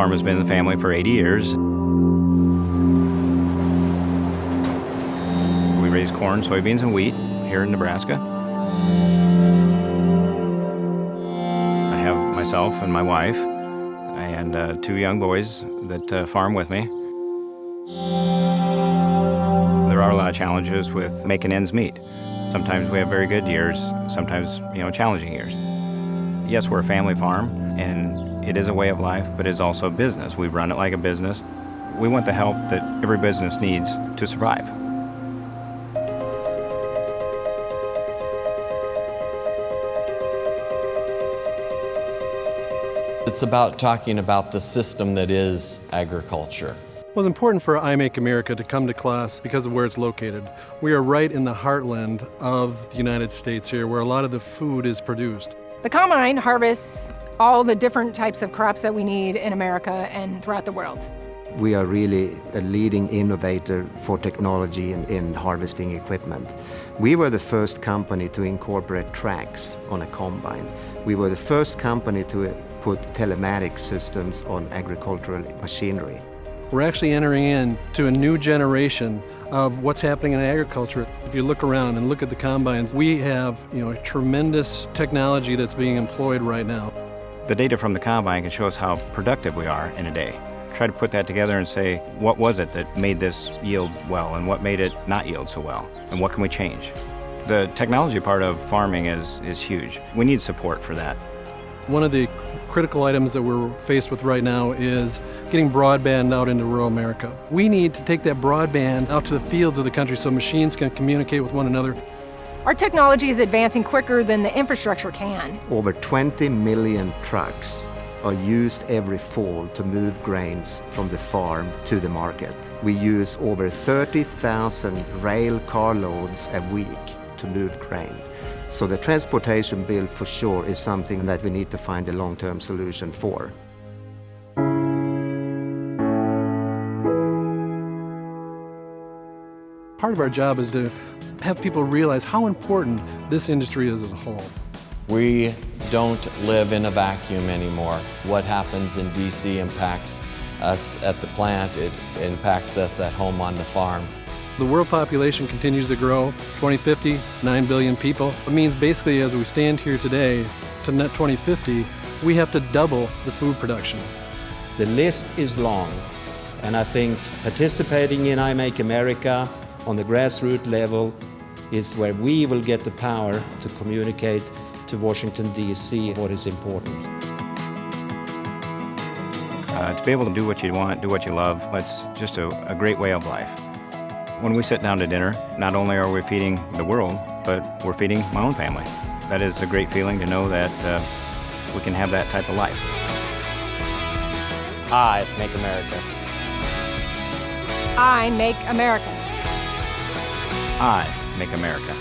farm has been in the family for 80 years. We raise corn, soybeans, and wheat here in Nebraska. I have myself and my wife and 2 young boys that farm with me. There are a lot of challenges with making ends meet. Sometimes we have very good years, sometimes, challenging years. Yes, we're a family farm, and it is a way of life, but it's also a business. We run it like a business. We want the help that every business needs to survive. It's about talking about the system that is agriculture. It was important for I Make America to come to CLAAS because of where it's located. We are right in the heartland of the United States here, where a lot of the food is produced. The combine harvests all the different types of crops that we need in America and throughout the world. We are really a leading innovator for technology in harvesting equipment. We were the first company to incorporate tracks on a combine. We were the first company to put telematics systems on agricultural machinery. We're actually entering into a new generation of what's happening in agriculture. If you look around and look at the combines, we have a tremendous technology that's being employed right now. The data from the combine can show us how productive we are in a day. Try to put that together and say, what was it that made this yield well and what made it not yield so well, and what can we change? The technology part of farming is huge. We need support for that. One of the critical items that we're faced with right now is getting broadband out into rural America. We need to take that broadband out to the fields of the country so machines can communicate with one another. Our technology is advancing quicker than the infrastructure can. Over 20 million trucks are used every fall to move grains from the farm to the market. We use over 30,000 rail carloads a week to move grain. So the transportation bill for sure is something that we need to find a long-term solution for. Part of our job is to have people realize how important this industry is as a whole. We don't live in a vacuum anymore. What happens in DC impacts us at the plant, it impacts us at home on the farm. The world population continues to grow. 2050, 9 billion people. It means basically as we stand here today to net 2050, we have to double the food production. The list is long, and I think participating in I Make America on the grassroots level is where we will get the power to communicate to Washington, D.C. what is important. To be able to do what you want, do what you love, it's just a great way of life. When we sit down to dinner, not only are we feeding the world, but we're feeding my own family. That is a great feeling to know that we can have that type of life. I Make America. I Make America. I Make America.